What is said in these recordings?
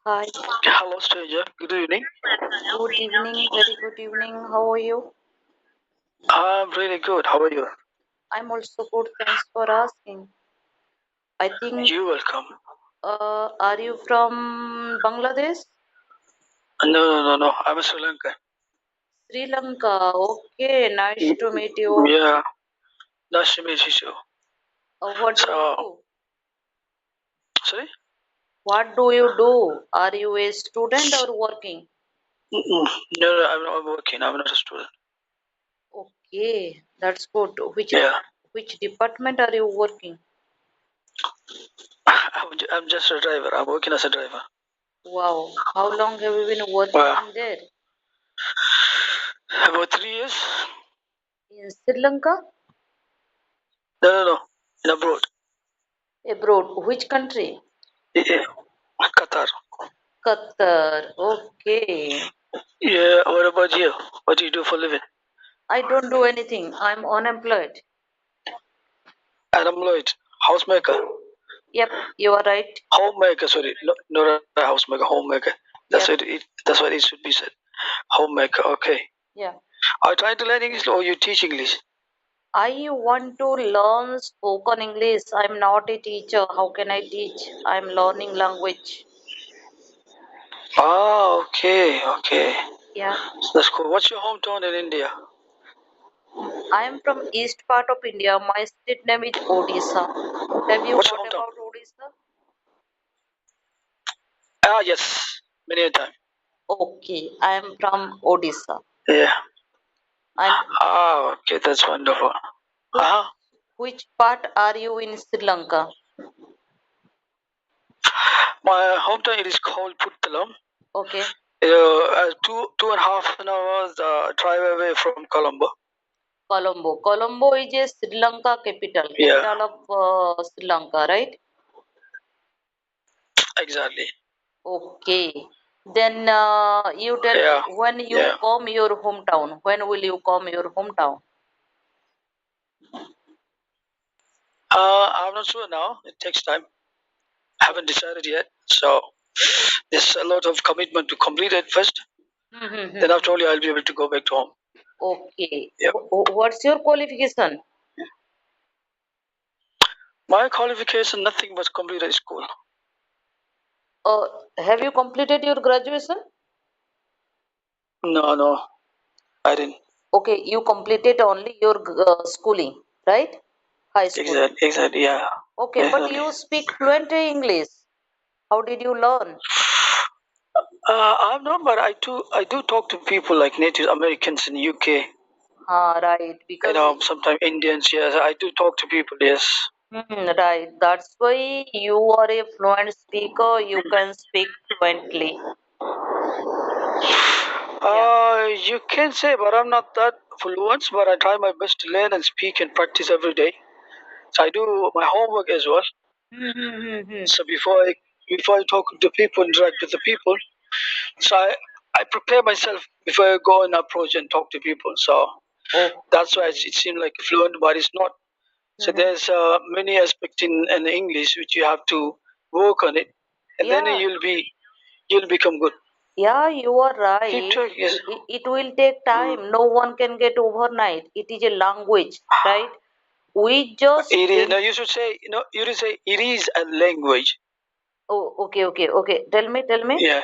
Hi, Hello, stranger. Good evening. good evening, very good evening. How are you? I'm really good. How are you? I'm also good. Thanks for asking. I think, You're welcome. are you from Bangladesh? No. I'm a Sri Lankan. Sri Lanka. Okay, nice to meet you. Yeah, nice to meet you too. What do you So, do? sorry? What do you do? Are you a student or working? No, I'm working. I'm not a student. Okay, that's good. Yeah, Which department are you working? I'm just a driver. I'm working as a driver. Wow, how long have you been working Well, in there? about 3 years? In Sri Lanka? No. In abroad. Abroad. Which country? Yeah, Qatar. Qatar. Okay. Yeah, what about you? What do you do for a living? I don't do anything. I'm unemployed. And I'm Lloyd. Housemaker. Yep, you are right. Homemaker, sorry. No, not a housemaker. Homemaker. Yep, That's what it should be said. Homemaker. Okay. yeah. Are you trying to learn English or you teach English? I want to learn spoken English. I'm not a teacher. How can I teach? I'm learning language. Ah, okay. Yeah. That's cool. What's your hometown in India? I am from east part of India. My state name is Odisha. Have you What's your heard hometown? about Odisha? Ah, yes. Many a time. Okay, I am from Odisha. Yeah. And Ah, okay. That's wonderful. which Uh-huh. which part are you in Sri Lanka? My hometown it is called Puttalam. Okay. Two and a half an hours drive away from Colombo. Colombo. Colombo is a Sri Lanka capital, Yeah, capital of Sri Lanka, right? exactly. Okay. Then you tell me Yeah, when you yeah. come your hometown. When will you come your hometown? I'm not sure now. It takes time. I haven't decided yet. So there's a lot of commitment to complete it first. Then after Mm-hmm. only I'll be able to go back to home. Okay. Yeah. What's your qualification? My qualification, nothing but completed school. Uh, have you completed your graduation? No, I didn't. Okay, you completed only your schooling, right? High school. Exactly, yeah. Okay, but Exactly. you speak fluent English. How did you learn? I'm not, but I do talk to people like Native Americans in UK. Right, because Sometimes Indians. Yes, I do talk to people. Yes. right. That's why you are a fluent speaker. You can speak fluently. Yeah. You can say, but I'm not that fluent. But I try my best to learn and speak and practice every day. So I do my homework as well. Mm-hmm. So before I talk to people, interact with the people, so I prepare myself before I go and approach and talk to people. So that's why Okay. it seems like fluent, but it's not. So Mm-hmm. there's many aspects in English which you have to work on it, and then Yeah, you'll become good. yeah, you are Keep right. talking. Yes. It will take Mm. time. No one can get overnight. It is a language, right? We just It is. No, think, you should say. You should say it is a language. oh, okay. Tell me. Yeah.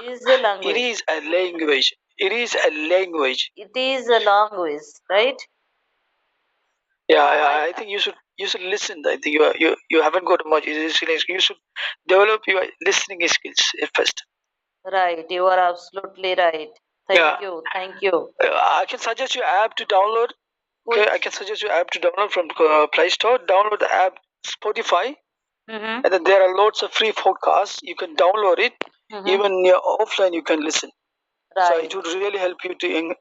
Is a It language. is a language. It is a language. It is a language, right? Yeah, I I think you should listen. I think you haven't got much listening. You should develop your listening skills at first. right. You are absolutely right. Yeah, Thank you. I can suggest you app to download. Okay, I Which? can suggest you app to download from Play Store. Download the app Spotify, Mm-hmm. and then there are lots of free podcasts. You can download it. Mm-hmm. Even offline, you can listen. So it Right. would really help you to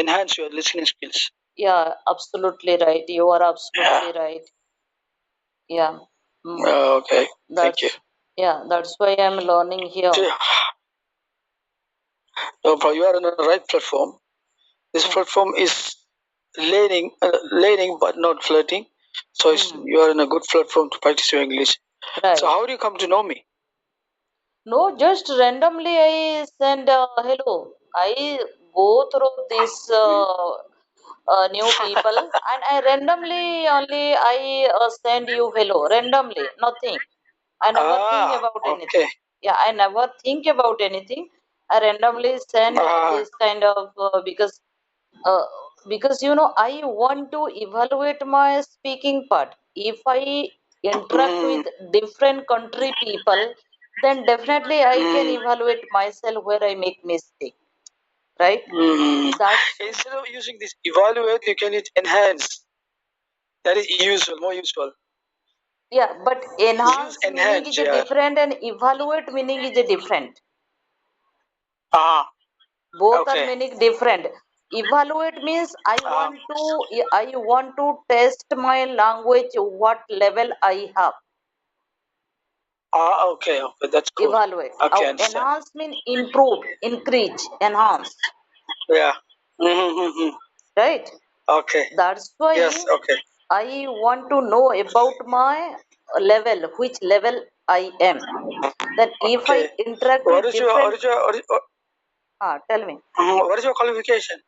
enhance your listening skills. Yeah, absolutely right. You are Yeah. absolutely right. Yeah. Mm, Okay. Thank you. that's why I'm learning here. See, no problem. You are on the right platform. This Hmm. platform is learning but not flirting. So Hmm. you are in a good platform to practice your English. So Right. how do you come to know me? No, just randomly I send hello. I go through this new people, and I randomly only I send you hello randomly. Nothing. I never think Ah, about okay. anything. Yeah, I never think about anything. I randomly send Ah, this kind of uh, because I want to evaluate my speaking part. If I interact mm, with different country people, then definitely I can mm, evaluate myself where I make mistake, right? mm. That's Instead of using this evaluate, you can use enhance. That is useful, more useful. yeah, but Use enhance meaning enhance, is a yeah. different and evaluate meaning is a different. Ah, Both are okay. meaning different. Evaluate means Ah, I want to test my language what level I have. okay, okay, that's cool. Evaluate. Okay, I Now understand. enhance mean improve, increase, enhance, Yeah. Mm-hmm. right? Okay. That's Yes, why okay. I want to know about my level, which level I am. Then if I Okay. interact What with is your, what different, is your, tell me. what is your qualification?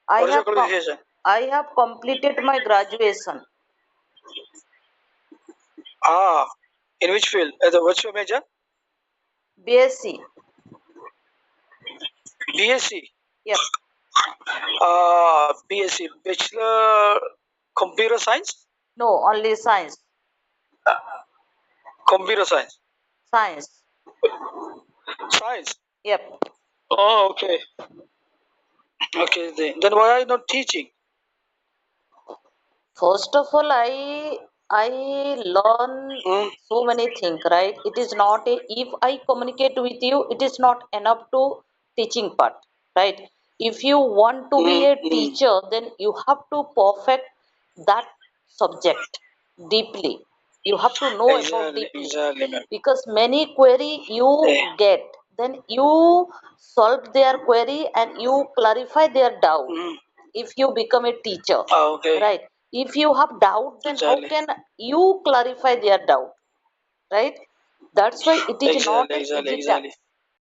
I What is your have qualification? I have completed my graduation, Ah, in which field? What's your major? BSc. BSc. Yep. BSc, Bachelor Computer Science? No, only science. Computer Science. Science. Science. Yep. Oh, okay. Okay, then why are you not teaching? First of all, I learn Hmm? so many things, right? It is not a, if I communicate with you, it is not enough to teaching part, right? If you want to be Hmm, a hmm. teacher, then you have to perfect that subject deeply. You have to know about Exactly, deeply, exactly, man. because many query Yeah. you get, then you solve their query and you clarify their doubt Hmm. if you become a teacher, Okay, right? If you have doubt, then how exactly. can you clarify their doubt, right? That's why it is not Exactly, an exactly, easy task. exactly.